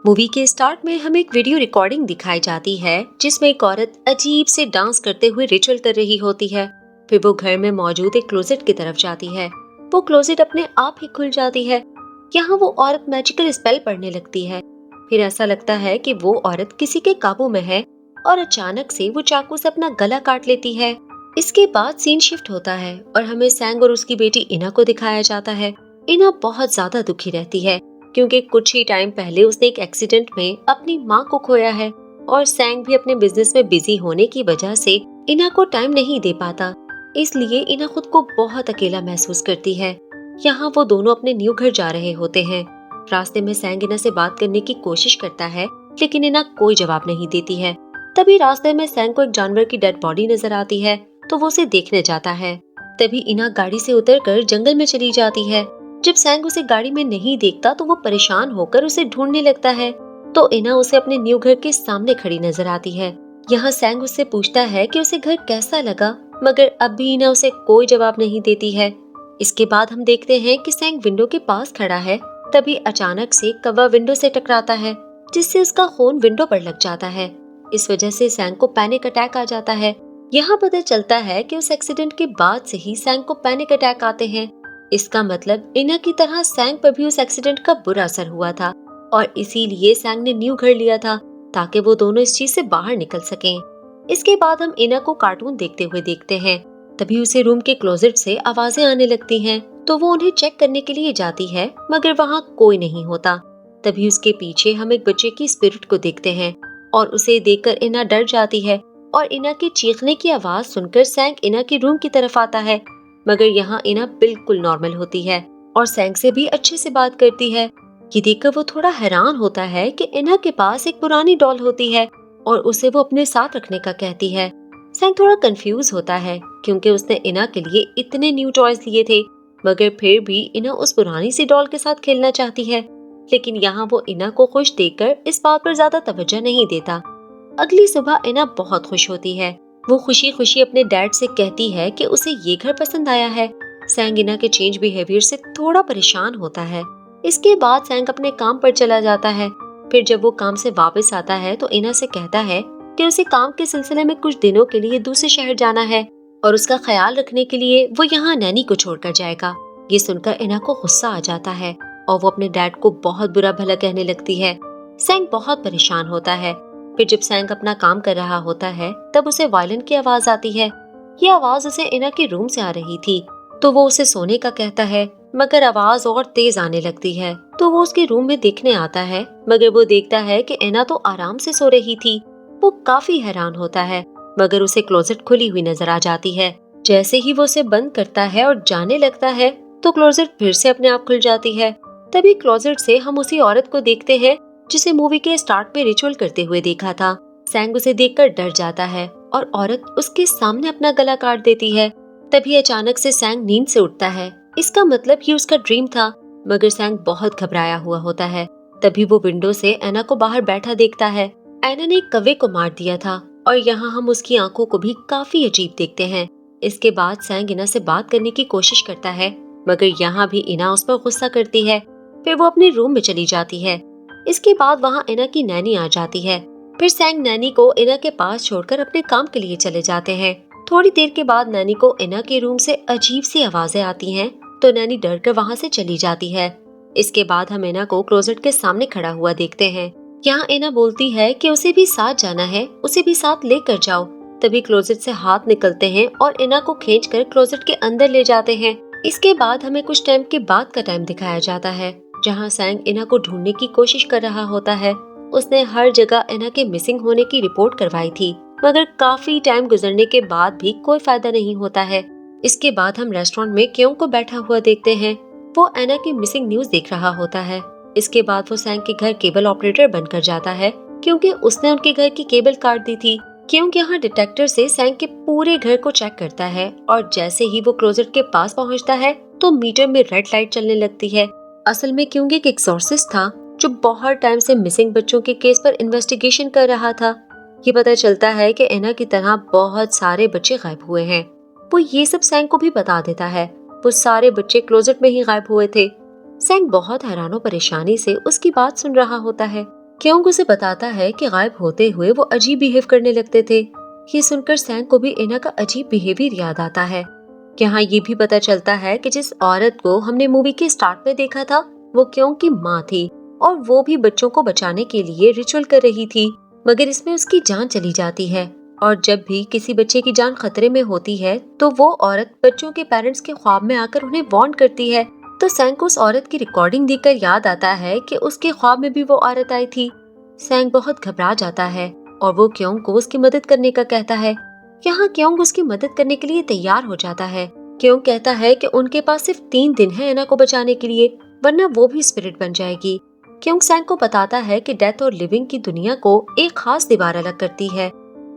Movie के start में हमें एक वीडियो रिकॉर्डिंग दिखाई जाती है जिसमें एक औरत अजीब से डांस करते हुए रिचुअल कर रही होती है। फिर वो घर में मौजूद एक क्लोजेट की तरफ जाती है। वो क्लोजेट अपने आप ही खुल जाती है। यहाँ वो औरत मैजिकल स्पेल पढ़ने लगती है। फिर ऐसा लगता है कि वो औरत किसी के काबू में है और अचानक से वो चाकू से अपना गला काट लेती है। इसके बाद सीन शिफ्ट होता है और हमें सैंग और उसकी बेटी इना को दिखाया जाता है। इना बहुत ज्यादा दुखी रहती है क्योंकि कुछ ही टाइम पहले उसने एक एक्सीडेंट में अपनी माँ को खोया है और सैंग भी अपने बिजनेस में बिजी होने की वजह से इना को टाइम नहीं दे पाता। इसलिए इना खुद को बहुत अकेला महसूस करती है। यहाँ वो दोनों अपने न्यू घर जा रहे होते हैं। रास्ते में सैंग इना से बात करने की कोशिश करता है लेकिन इना कोई जवाब नहीं देती है। तभी रास्ते में सैंग को एक जानवर की डेड बॉडी नजर आती है तो वो उसे देखने जाता है। तभी इना गाड़ी से उतरकर जंगल में चली जाती है। जब सैंग उसे गाड़ी में नहीं देखता तो वो परेशान होकर उसे ढूंढने लगता है। तो इना उसे अपने न्यू घर के सामने खड़ी नजर आती है। यहाँ सैंग उससे पूछता है कि उसे घर कैसा लगा, मगर अब भी इना उसे कोई जवाब नहीं देती है। इसके बाद हम देखते हैं कि सैंग विंडो के पास खड़ा है। तभी अचानक से कौवा विंडो से टकराता है जिससे उसका खून विंडो पर लग जाता है। इस वजह से सैंग को पैनिक अटैक आ जाता है। यहाँ पता चलता है कि उस एक्सीडेंट के बाद से ही सैंग को पैनिक अटैक आते हैं। इसका मतलब इना की तरह सैंग पर भी उस एक्सीडेंट का बुरा असर हुआ था और इसीलिए सैंग ने न्यू घर लिया था ताकि वो दोनों इस चीज से बाहर निकल सकें। इसके बाद हम इना को कार्टून देखते हुए देखते हैं। तभी उसे रूम के क्लोजेट से आवाजें आने लगती हैं तो वो उन्हें चेक करने के लिए जाती है मगर वहाँ कोई नहीं होता। तभी उसके पीछे हम एक बच्चे की स्पिरिट को देखते हैं और उसे देखकर इना डर जाती है और इना की चीखने की आवाज सुनकर सैंग इना की रूम की तरफ आता है। मगर यहाँ इना बिल्कुल नॉर्मल होती है और सैंग से भी अच्छे से बात करती है। ये देखकर वो थोड़ा हैरान होता है कि इना के पास एक पुरानी डॉल होती है और उसे वो अपने साथ रखने का कहती है। सैंग थोड़ा कंफ्यूज होता है क्योंकि उसने इना के लिए इतने न्यू टॉयज लिए थे, मगर फिर भी इना उस पुरानी सी डॉल के साथ खेलना चाहती है। लेकिन यहाँ वो इना को खुश देखकर इस बात पर ज्यादा तवज्जो नहीं देता। अगली सुबह इना बहुत खुश होती है। वो खुशी खुशी अपने डैड से कहती है कि उसे ये घर पसंद आया है। सैंग इना के चेंज बिहेवियर से थोड़ा परेशान होता है। इसके बाद सैंग अपने काम पर चला जाता है। फिर जब वो काम से वापस आता है तो इना से कहता है कि उसे काम के सिलसिले में कुछ दिनों के लिए दूसरे शहर जाना है और उसका ख्याल रखने के लिए वो यहाँ नैनी को छोड़कर जाएगा। ये सुनकर इना को गुस्सा आ जाता है और वो अपने डैड को बहुत बुरा भला कहने लगती है। सैंग बहुत परेशान होता है। फिर जब सैंग अपना काम कर रहा होता है तब उसे वायलिन की आवाज आती है। ये आवाज उसे इना के रूम से आ रही थी तो वो उसे सोने का कहता है, मगर आवाज और तेज आने लगती है तो वो उसके रूम में देखने आता है। मगर वो देखता है कि इना तो आराम से सो रही थी। वो काफी हैरान होता है मगर उसे क्लोजेट खुली हुई नजर आ जाती है। जैसे ही वो उसे बंद करता है और जाने लगता है तो क्लोजेट फिर से अपने आप खुल जाती है। तभी क्लोजेट से हम उसी औरत को देखते हैं जिसे मूवी के स्टार्ट में रिचुअल करते हुए देखा था। सैंग उसे देखकर डर जाता है और औरत उसके सामने अपना गला काट देती है। तभी अचानक से सैंग नींद से उठता है। इसका मतलब ये उसका ड्रीम था, मगर सैंग बहुत घबराया हुआ होता है। तभी वो विंडो से एना को बाहर बैठा देखता है। एना ने एक कौवे को मार दिया था और यहाँ हम उसकी आंखों को भी काफी अजीब देखते हैं। इसके बाद सैंग इना से बात करने की कोशिश करता है मगर यहाँ भी इना उस पर गुस्सा करती है। फिर वो अपने रूम में चली जाती है। इसके बाद वहाँ इना की नैनी आ जाती है। फिर सैंग नैनी को इना के पास छोड़कर अपने काम के लिए चले जाते हैं। थोड़ी देर के बाद नैनी को इना के रूम से अजीब सी आवाजें आती हैं तो नैनी डर कर वहाँ से चली जाती है। इसके बाद हम इना को क्लोजेट के सामने खड़ा हुआ देखते हैं। यहाँ इना बोलती है कि उसे भी साथ जाना है, उसे भी साथ लेकर जाओ। तभी क्लोजेट से हाथ निकलते हैं और इना को खींचकर क्लोजेट के अंदर ले जाते हैं। इसके बाद हमें कुछ टाइम के बाद का टाइम दिखाया जाता है जहाँ सैंग इना को ढूंढने की कोशिश कर रहा होता है। उसने हर जगह इना के मिसिंग होने की रिपोर्ट करवाई थी, मगर काफी टाइम गुजरने के बाद भी कोई फायदा नहीं होता है। इसके बाद हम रेस्टोरेंट में क्यों को बैठा हुआ देखते हैं। वो एना की मिसिंग न्यूज देख रहा होता है। इसके बाद वो सैंग के घर केबल ऑपरेटर बनकर जाता है क्योंकि उसने उनके घर की केबल काट दी थी। क्योंकि यहाँ डिटेक्टर से सैंग के पूरे घर को चेक करता है और जैसे ही वो क्लोजेट के पास पहुँचता है तो मीटर में रेड लाइट चलने लगती है। असल में क्योंकि एक एक्सॉर्सिस्ट था जो बहुत टाइम से मिसिंग बच्चों के केस पर इन्वेस्टिगेशन कर रहा था। ये पता चलता है कि एना की तरह बहुत सारे बच्चे गायब हुए हैं। वो ये सब सैंग को भी बता देता है। वो सारे बच्चे क्लोजेट में ही गायब हुए थे। सैंग बहुत हैरान और परेशानी से उसकी बात सुन रहा होता है। क्योंग उसे बताता है कि गायब होते हुए वो अजीब बिहेव करने लगते थे। ये सुनकर सैंग को भी एना का अजीब बिहेवियर याद आता है। यहाँ ये भी पता चलता है कि जिस औरत को हमने मूवी के स्टार्ट में देखा था वो क्योंग की माँ थी और वो भी बच्चों को बचाने के लिए रिचुअल कर रही थी, मगर इसमें उसकी जान चली जाती है। और जब भी किसी बच्चे की जान खतरे में होती है तो वो औरत बच्चों के पेरेंट्स के ख्वाब में आकर उन्हें वार्न करती है। तो सैंग को उस औरत की रिकॉर्डिंग देखकर याद आता है कि उसके ख्वाब में भी वो औरत आई थी। सैंग बहुत घबरा जाता है और वो क्योंग को उसकी मदद करने का कहता है। यहाँ क्योंग उसकी मदद करने के लिए तैयार हो जाता है। क्योंग कहता है कि उनके पास सिर्फ 3 दिन है एना को बचाने के लिए, वरना वो भी स्पिरिट बन जाएगी। क्योंग सैंग को बताता है कि डेथ और लिविंग की दुनिया को एक खास दीवार अलग करती है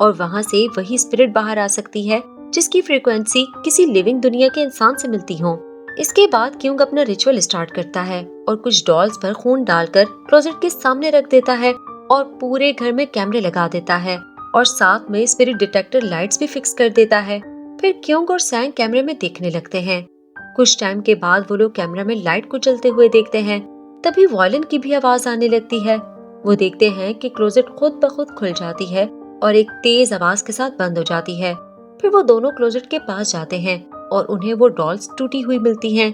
और वहाँ से वही स्पिरिट बाहर आ सकती है जिसकी फ्रीक्वेंसी किसी लिविंग दुनिया के इंसान से मिलती हो। इसके बाद क्योंग अपना रिचुअल स्टार्ट करता है और कुछ डॉल्स पर खून डालकर क्लोजेट के सामने रख देता है और पूरे घर में कैमरे लगा देता है और साथ में स्पिरिट डिटेक्टर लाइट्स भी फिक्स कर देता है। फिर क्योंग और सैंग कैमरे में देखने लगते हैं। कुछ टाइम के बाद वो लोग कैमरा में लाइट को चलते हुए देखते हैं। तभी वायलिन की भी आवाज आने लगती है। वो देखते हैं कि क्लोजेट खुद ब खुद खुल जाती है और एक तेज आवाज के साथ बंद हो जाती है। फिर वो दोनों क्लोजेट के पास जाते हैं और उन्हें वो डॉल्स टूटी हुई मिलती हैं।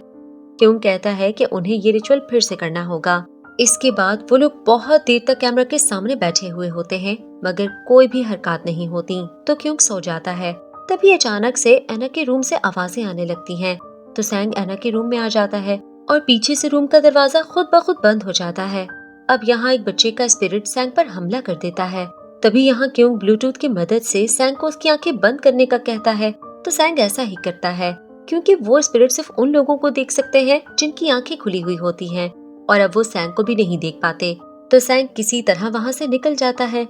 क्योंग कहता है कि उन्हें ये रिचुअल फिर से करना होगा। इसके बाद वो लोग बहुत देर तक कैमरा के सामने बैठे हुए होते हैं, मगर कोई भी हरकत नहीं होती। तो क्योंग सो जाता है। तभी अचानक से एना के रूम से आवाजें आने लगती हैं। तो सैंग एना के रूम में आ जाता है और पीछे से रूम का दरवाजा खुद ब खुद बंद हो जाता है। अब यहाँ एक बच्चे का स्पिरिट सैंग पर हमला कर देता है। तभी यहाँ क्योंग ब्लूटूथ की मदद से सैंग को उसकी आंखें बंद करने का कहता है। तो सैंग ऐसा ही करता है क्योंकि वो स्पिरिट सिर्फ उन लोगों को देख सकते हैं जिनकी आंखें खुली हुई होती हैं और अब वो सैंग को भी नहीं देख पाते। तो सैंग किसी तरह वहाँ से निकल जाता है।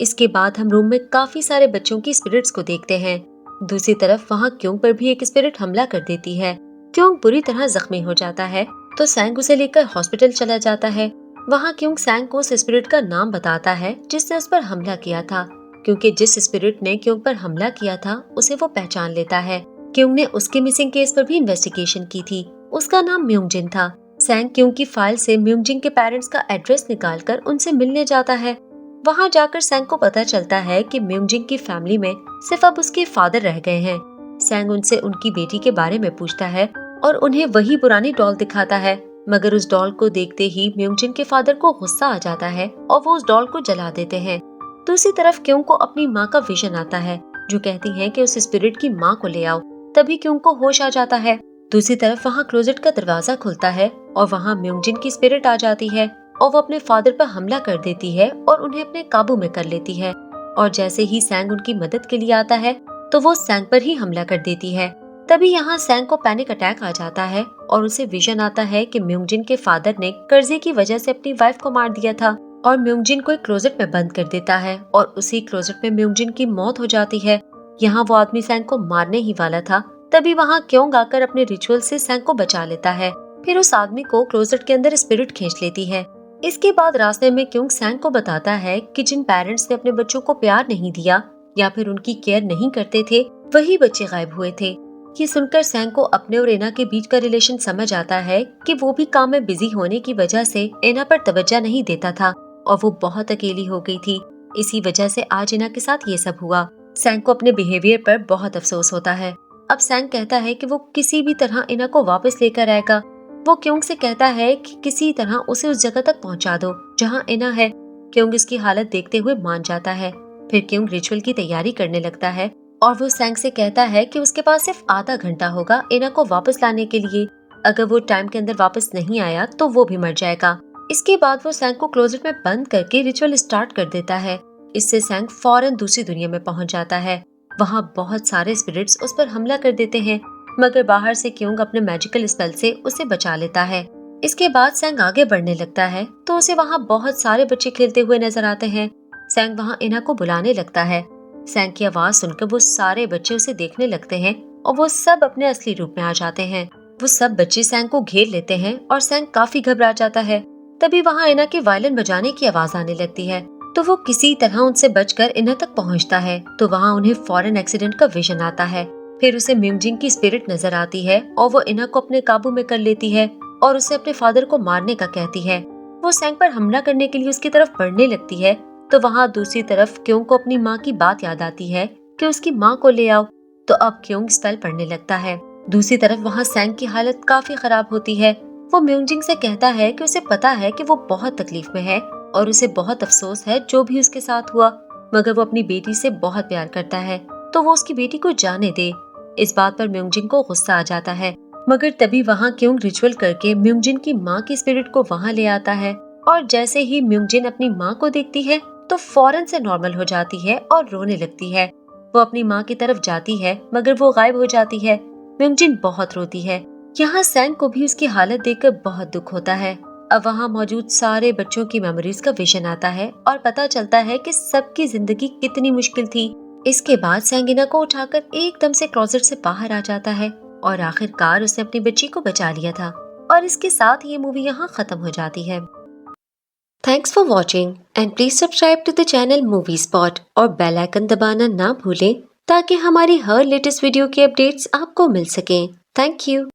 इसके बाद हम रूम में काफी सारे बच्चों की स्पिरिट्स को देखते हैं। दूसरी तरफ वहाँ क्योंग पर भी एक स्पिरिट हमला कर देती है। क्योंग बुरी तरह जख्मी हो जाता है तो सैंग उसे लेकर हॉस्पिटल चला जाता है। वहाँ क्योंग सैंग को उस स्पिरिट का नाम बताता है जिसने उस पर हमला किया था, क्योंकि जिस स्पिरिट ने क्योंग पर हमला किया था उसे वो पहचान लेता है। क्योंग ने उसके मिसिंग केस पर भी इन्वेस्टिगेशन की थी। उसका नाम म्यूंगजिन था। सैंग क्योंग की फाइल से म्यूंगजिन के पेरेंट्स का एड्रेस निकालकर उनसे मिलने जाता है। वहाँ जाकर सैंग को पता चलता है कि म्यूंगजिन की फैमिली में सिर्फ अब उसके फादर रह गए हैं। सैंग उनसे उनकी बेटी के बारे में पूछता है और उन्हें वही पुरानी डॉल दिखाता है, मगर उस डॉल को देखते ही म्यूंगजिन के फादर को गुस्सा आ जाता है और वो उस डॉल को जला देते हैं। दूसरी तरफ क्योंग को अपनी माँ का विजन आता है जो कहती है कि उस स्पिरिट की माँ को ले आओ। तभी क्योंग को होश आ जाता है। दूसरी तरफ वहाँ क्लोजेट का दरवाजा खुलता है और वहाँ म्यूंगजिन की स्पिरिट आ जाती है और वो अपने फादर पर हमला कर देती है और उन्हें अपने काबू में कर लेती है। और जैसे ही सैंग उनकी मदद के लिए आता है तो वो सैंग पर ही हमला कर देती है। तभी यहाँ सैंग को पैनिक अटैक आ जाता है और उसे विजन आता है कि म्यूंगजिन के फादर ने कर्जे की वजह से अपनी वाइफ को मार दिया था और म्यूंगजिन को एक क्लोजेट में बंद कर देता है और उसी क्लोजेट में म्यूंगजिन की मौत हो जाती है। यहाँ वो आदमी सैंग को मारने ही वाला था। तभी वहाँ क्योंग आकर अपने रिचुअल से सैंग को बचा लेता है। फिर उस आदमी को क्लोजेट के अंदर स्पिरिट खींच लेती है। इसके बाद रास्ते में क्योंग सैंग को बताता है कि जिन पेरेंट्स ने अपने बच्चों को प्यार नहीं दिया या फिर उनकी केयर नहीं करते थे वही बच्चे गायब हुए थे। ये सुनकर सैंग को अपने और एना के बीच का रिलेशन समझ आता है कि वो भी काम में बिजी होने की वजह से एना पर तवज्जो नहीं देता था और वो बहुत अकेली हो गई थी। इसी वजह से आज एना के साथ ये सब हुआ। सैंग को अपने बिहेवियर पर बहुत अफसोस होता है। अब सैंग कहता है कि वो किसी भी तरह एना को वापस लेकर आएगा। वो क्योंग से कहता है कि किसी तरह उसे उस जगह तक पहुंचा दो जहां एना है। क्योंग इसकी हालत देखते हुए मान जाता है। फिर क्योंग रिचुअल की तैयारी करने लगता है और वो सैंग से कहता है कि उसके पास सिर्फ आधा घंटा होगा एना को वापस लाने के लिए। अगर वो टाइम के अंदर वापस नहीं आया तो वो भी मर जाएगा। इसके बाद वो सैंग को क्लोजेट में बंद करके रिचुअल स्टार्ट कर देता है। इससे सैंग फौरन दूसरी दुनिया में पहुंच जाता है। वहाँ बहुत सारे स्पिरिट्स उस पर हमला कर देते हैं, मगर बाहर से क्योंग अपने मैजिकल स्पेल से उसे बचा लेता है। इसके बाद सैंग आगे बढ़ने लगता है तो उसे वहाँ बहुत सारे बच्चे खेलते हुए नजर आते हैं। सैंग वहाँ एना को बुलाने लगता है। सैंग की आवाज सुनकर वो सारे बच्चे उसे देखने लगते हैं और वो सब अपने असली रूप में आ जाते हैं। वो सब बच्चे सैंग को घेर लेते हैं और सैंग काफी घबरा जाता है। तभी वहाँ एना के वायलिन बजाने की आवाज आने लगती है तो वो किसी तरह उनसे बचकर एना तक पहुँचता है। तो वहाँ उन्हें फौरन एक्सीडेंट का विजन आता है। फिर उसे म्यूंगजिन की स्पिरिट नजर आती है और वो एना को अपने काबू में कर लेती है और उसे अपने फादर को मारने का कहती है। वो सैंग पर हमला करने के लिए उसकी तरफ बढ़ने लगती है तो वहाँ दूसरी तरफ क्योंग को अपनी माँ की बात याद आती है कि उसकी माँ को ले आओ। तो अब क्योंग स्पेल पढ़ने लगता है। दूसरी तरफ वहाँ सैंग की हालत काफी खराब होती है। वो म्यूंगजिंग से कहता है कि उसे पता है कि वो बहुत तकलीफ में है और उसे बहुत अफसोस है जो भी उसके साथ हुआ, मगर वो अपनी बेटी से बहुत प्यार करता है तो वो उसकी बेटी को जाने दे। इस बात पर म्यूंगजिंग को गुस्सा आ जाता है, मगर तभी वहाँ क्योंग रिचुअल करके म्यूंगजिन की माँ की स्पिरिट को वहाँ ले आता है और जैसे ही म्यूंगजिन अपनी माँ को देखती है तो फौरन से नॉर्मल हो जाती है और रोने लगती है। वो अपनी माँ की तरफ जाती है मगर वो गायब हो जाती है। म्यूंगजिन बहुत रोती है। यहाँ सैंग को भी उसकी हालत देखकर बहुत दुख होता है। अब वहाँ मौजूद सारे बच्चों की मेमोरीज का विजन आता है और पता चलता है कि सबकी जिंदगी कितनी मुश्किल थी। इसके बाद सैंगिना को उठाकर एकदम से क्लोजेट से बाहर आ जाता है और आखिरकार उसने अपनी बच्ची को बचा लिया था। और इसके साथ ये मूवी यहाँ खत्म हो जाती है। Thanks for watching and please subscribe to the channel Movie Spot और बेल आइकन दबाना ना भूलें ताकि हमारी हर लेटेस्ट वीडियो की अपडेट्स आपको मिल सकें। Thank you.